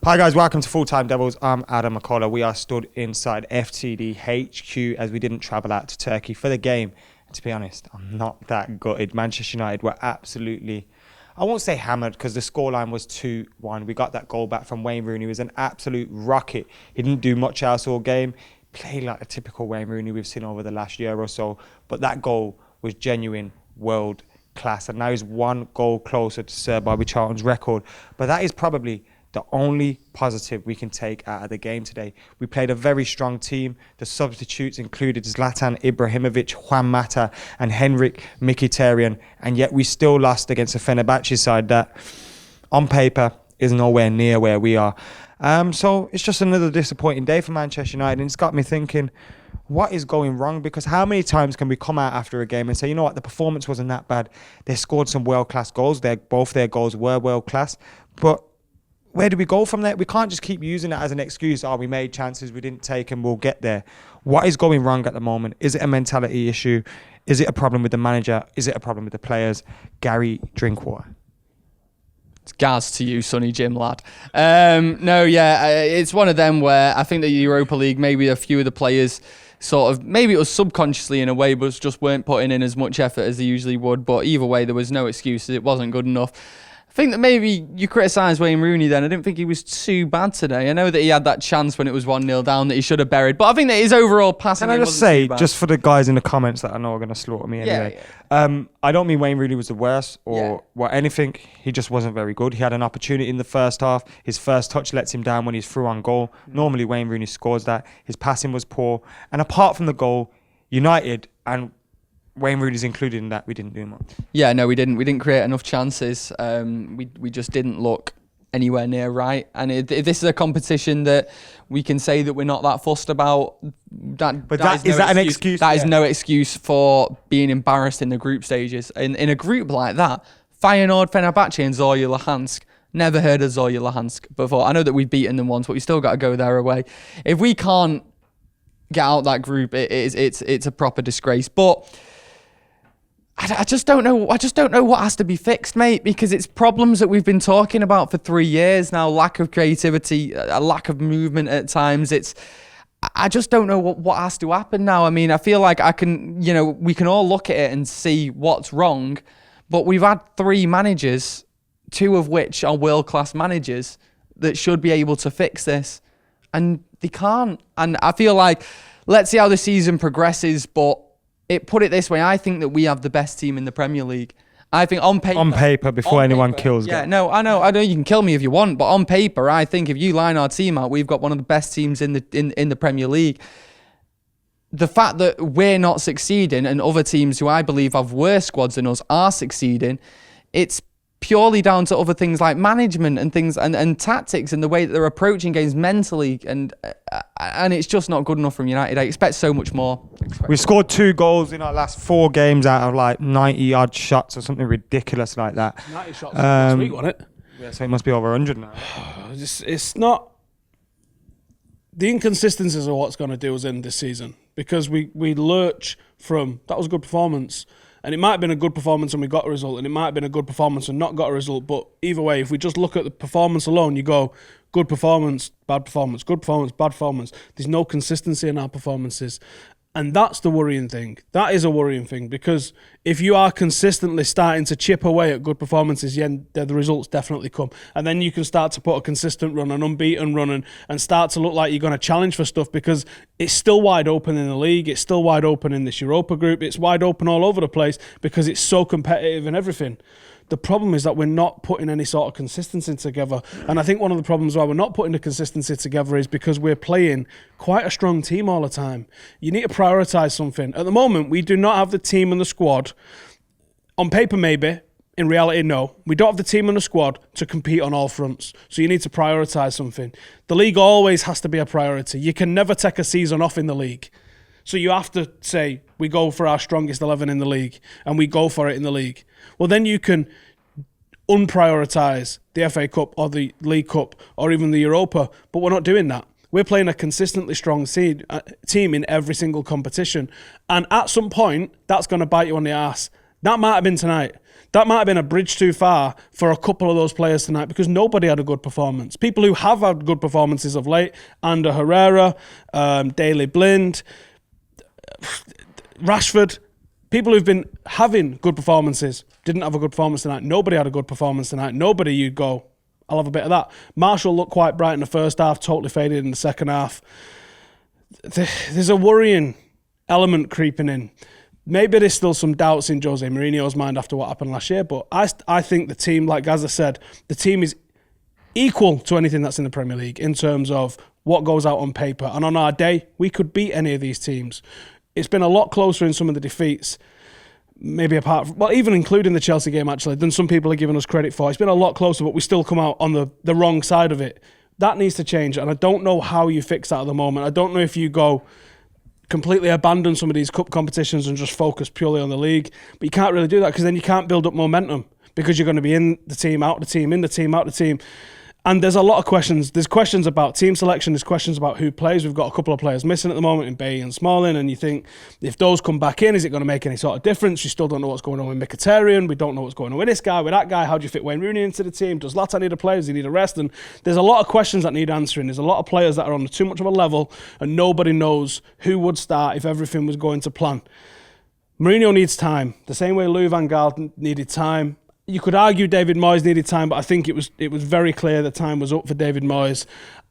Hi guys, welcome to Full Time Devils. I'm Adam McKola. We are stood inside FTD HQ as we didn't travel out to Turkey for the game. And to be honest, I'm not that gutted. Manchester United were absolutely, I won't say hammered because the scoreline was 2-1. We got that goal back from Wayne Rooney. He was an absolute rocket. He didn't do much else all game. Played like a typical Wayne Rooney we've seen over the last year or so. But that goal was genuine world class. And now he's one goal closer to Sir Bobby Charlton's record. But that is probably the only positive we can take out of the game today. We played a very strong team. The substitutes included Zlatan Ibrahimovic, Juan Mata and Henrik Mkhitaryan, and yet we still lost against a Fenerbahçe side that on paper is nowhere near where we are. So it's just another disappointing day for Manchester United, and it's got me thinking, what is going wrong? Because how many times can we come out after a game and say, you know what, the performance wasn't that bad. They scored some world-class goals. Both their goals were world-class, but where do we go from there? We can't just keep using it as an excuse. Oh, we made chances, we didn't take them, we'll get there. What is going wrong at the moment? Is it a mentality issue? Is it a problem with the manager? Is it a problem with the players? Gary Drinkwater. It's Gaz to you, Sonny Jim lad. It's one of them where I think the Europa League, maybe a few of the players sort of, maybe it was subconsciously in a way, but just weren't putting in as much effort as they usually would. But either way, there was no excuses. It wasn't good enough. I think that maybe you criticised Wayne Rooney then. I didn't think he was too bad today. I know that he had that chance when it was 1-0 down that he should have buried, but I think that his overall passing... Can I just say, just for the guys in the comments that I know are going to slaughter me anyway, I don't mean Wayne Rooney was the worst or anything. He just wasn't very good. He had an opportunity in the first half. His first touch lets him down when he's through on goal. Normally Wayne Rooney scores that. His passing was poor. And apart from the goal, United and Wayne Rooney's included in that, we didn't do much. Yeah, no, we didn't. We didn't create enough chances. We just didn't look anywhere near right. And if this is a competition that we can say that we're not that fussed about, is that an excuse? That is no excuse for being embarrassed in the group stages. In a group like that, Feyenoord, Fenerbahçe and Zorya Luhansk. Never heard of Zorya Luhansk before. I know that we've beaten them once, but we still got to go their way. If we can't get out that group, it's a proper disgrace. But I just don't know what has to be fixed, mate, because it's problems that we've been talking about for 3 years now. Lack of creativity, a lack of movement at times. I just don't know what has to happen now. I mean, I feel like we can all look at it and see what's wrong, but we've had 3 managers, 2 of which are world-class managers that should be able to fix this, and they can't. And I feel like, let's see how the season progresses, but put it this way, I think that we have the best team in the Premier League. I think on paper, before anyone kills you. Yeah, no, I know you can kill me if you want, but on paper, I think if you line our team out, we've got one of the best teams in the Premier League. The fact that we're not succeeding and other teams who I believe have worse squads than us are succeeding, it's purely down to other things like management and things and tactics and the way that they're approaching games mentally, and it's just not good enough from United. I expect so much more. We scored 2 goals in our last 4 games out of like 90 odd shots or something ridiculous like that. 90 shots last week, wasn't it? Yeah, so it must be over 100 now. It's not the inconsistencies of what's going to do us in this season, because we lurch from that was a good performance. And it might have been a good performance and we got a result, and it might have been a good performance and not got a result. But either way, if we just look at the performance alone, you go, good performance, bad performance, good performance, bad performance. There's no consistency in our performances. And that's the worrying thing. That is a worrying thing, because if you are consistently starting to chip away at good performances, the results definitely come. And then you can start to put a consistent run, an unbeaten run, and start to look like you're going to challenge for stuff, because it's still wide open in the league. It's still wide open in this Europa group. It's wide open all over the place because it's so competitive and everything. The problem is that we're not putting any sort of consistency together. And I think one of the problems why we're not putting the consistency together is because we're playing quite a strong team all the time. You need to prioritise something. At the moment, we do not have the team and the squad. On paper, maybe. In reality, no. We don't have the team and the squad to compete on all fronts. So you need to prioritise something. The league always has to be a priority. You can never take a season off in the league. So you have to say, we go for our strongest 11 in the league, and we go for it in the league. Well, then you can unprioritise the FA Cup or the League Cup or even the Europa, but we're not doing that. We're playing a consistently strong team in every single competition, and at some point, that's going to bite you on the arse. That might have been tonight. That might have been a bridge too far for a couple of those players tonight because nobody had a good performance. People who have had good performances of late, Ander Herrera, Daley Blind, Rashford, people who've been having good performances didn't have a good performance tonight. Nobody had a good performance tonight. Nobody you'd go, I'll have a bit of that. Marshall looked quite bright in the first half, totally faded in the second half. There's a worrying element creeping in. Maybe there's still some doubts in Jose Mourinho's mind after what happened last year, but I think the team, like Gaza said, the team is equal to anything that's in the Premier League in terms of what goes out on paper. And on our day, we could beat any of these teams. It's been a lot closer in some of the defeats, maybe even including the Chelsea game actually, than some people are giving us credit for. It's been a lot closer, but we still come out on the wrong side of it. That needs to change, and I don't know how you fix that at the moment. I don't know if you go completely abandon some of these cup competitions and just focus purely on the league, but you can't really do that because then you can't build up momentum because you're going to be in the team, out the team, in the team, out the team. And there's a lot of questions. There's questions about team selection. There's questions about who plays. We've got a couple of players missing at the moment in Bailly and Smalling. And you think, if those come back in, is it going to make any sort of difference? You still don't know what's going on with Mkhitaryan. We don't know what's going on with this guy, with that guy. How do you fit Wayne Rooney into the team? Does Zlatan need a player? Does he need a rest? And there's a lot of questions that need answering. There's a lot of players that are on too much of a level and nobody knows who would start if everything was going to plan. Mourinho needs time. The same way Louis van Gaal needed time. You could argue David Moyes needed time, but I think it was very clear that time was up for David Moyes.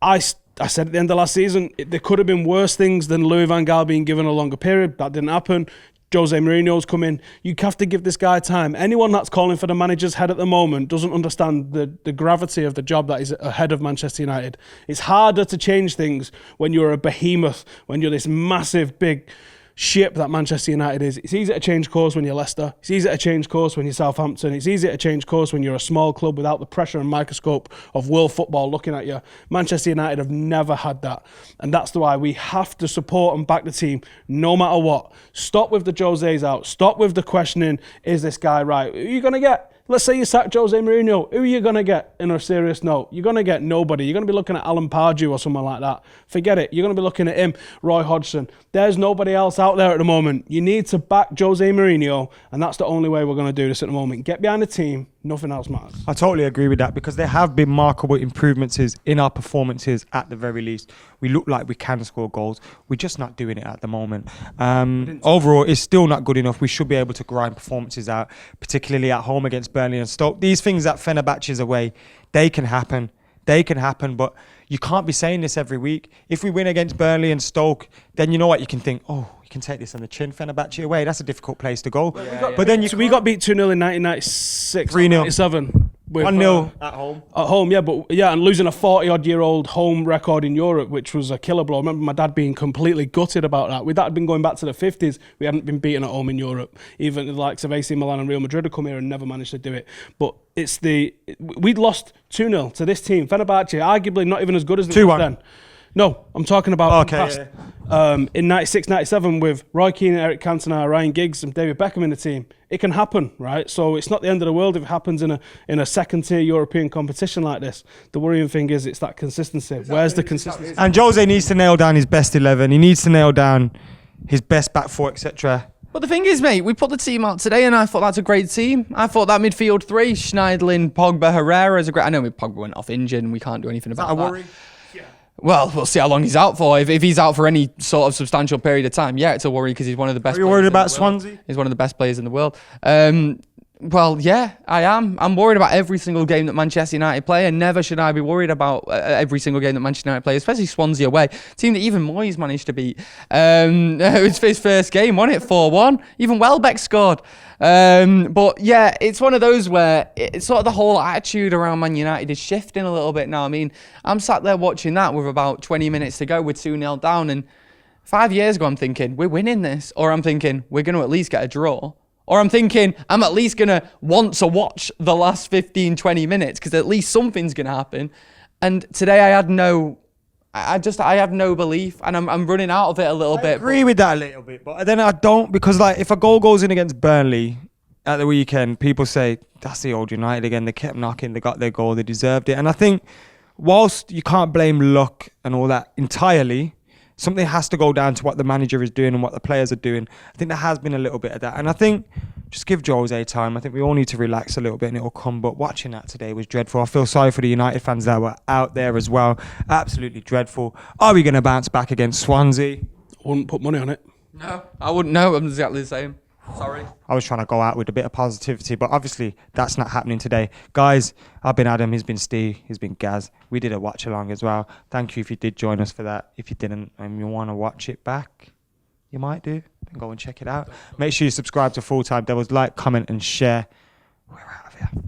I said at the end of last season, there could have been worse things than Louis van Gaal being given a longer period. That didn't happen. Jose Mourinho's come in. You have to give this guy time. Anyone that's calling for the manager's head at the moment doesn't understand the gravity of the job that is ahead of Manchester United. It's harder to change things when you're a behemoth, when you're this massive, big ship that Manchester United is. It's easy to change course when you're Leicester. It's easy to change course when you're Southampton. It's easy to change course when you're a small club without the pressure and microscope of world football looking at you. Manchester United have never had that. And that's why we have to support and back the team no matter what. Stop with the Jose's out. Stop with the questioning, is this guy right? Who are you going to get? Let's say you sack Jose Mourinho. Who are you going to get in a serious note? You're going to get nobody. You're going to be looking at Alan Pardew or someone like that. Forget it. You're going to be looking at him, Roy Hodgson. There's nobody else out there at the moment. You need to back Jose Mourinho, and that's the only way we're going to do this at the moment. Get behind the team. Nothing else matters. I totally agree with that because there have been markable improvements in our performances at the very least. We look like we can score goals. We're just not doing it at the moment. Overall, it's still not good enough. We should be able to grind performances out, particularly at home against Burnley and Stoke. These things at Fenerbahçe's away, they can happen. But you can't be saying this every week. If we win against Burnley and Stoke, then you know what, you can think, oh, you can take this on the chin. Fenerbahçe away, that's a difficult place to go. But then we got beat 2-0 in 1996, 3-0. 97. 1-0 at home. At home, and losing a 40-odd-year-old home record in Europe, which was a killer blow. I remember my dad being completely gutted about that. That had been going back to the 50s. We hadn't been beaten at home in Europe. Even the likes of AC Milan and Real Madrid had come here and never managed to do it. But we'd lost 2-0 to this team. Fenerbahçe, arguably not even as good as they were then. No, I'm talking about past. In 96, 97 with Roy Keane, Eric Cantona, Ryan Giggs and David Beckham in the team. It can happen, right? So it's not the end of the world if it happens in a second-tier European competition like this. The worrying thing is it's that consistency. Where's the consistency? And Jose needs to nail down his best 11. He needs to nail down his best back four, etc. But the thing is, mate, we put the team out today and I thought that's a great team. I thought that midfield three, Schneidlin, Pogba, Herrera is a great... I know Pogba went off injured and we can't do anything about that. Is that a worry? Well, we'll see how long he's out for. If he's out for any sort of substantial period of time, yeah, it's a worry because he's one of the best. Are you worried about Swansea? He's one of the best players in the world. Well, yeah, I am. I'm worried about every single game that Manchester United play, and never should I be worried about every single game that Manchester United play, especially Swansea away. Team that even Moyes managed to beat. It was his first game, wasn't it? 4-1. Even Welbeck scored. But yeah, it's one of those where it's sort of the whole attitude around Man United is shifting a little bit now. I mean, I'm sat there watching that with about 20 minutes to go with 2-0 down, and 5 years ago I'm thinking, we're winning this. Or I'm thinking, we're going to at least get a draw. Or I'm thinking, I'm at least going to want to watch the last 15, 20 minutes because at least something's going to happen. And today I have no belief and I'm running out of it a little bit. I agree with that a little bit, but then I don't, because like if a goal goes in against Burnley at the weekend, people say, that's the old United again. They kept knocking, they got their goal, they deserved it. And I think whilst you can't blame luck and all that entirely, something has to go down to what the manager is doing and what the players are doing. I think there has been a little bit of that. And I think just give Jose time. I think we all need to relax a little bit and it'll come. But watching that today was dreadful. I feel sorry for the United fans that were out there as well. Absolutely dreadful. Are we going to bounce back against Swansea? I wouldn't put money on it. No, I wouldn't know. I'm exactly the same. Sorry. I was trying to go out with a bit of positivity, but obviously that's not happening today. Guys, I've been Adam, he's been Steve, he's been Gaz. We did a watch along as well. Thank you if you did join us for that. If you didn't and you want to watch it back, you might do. Then go and check it out. Make sure you subscribe to Full Time Devils, like, comment and share. We're out of here.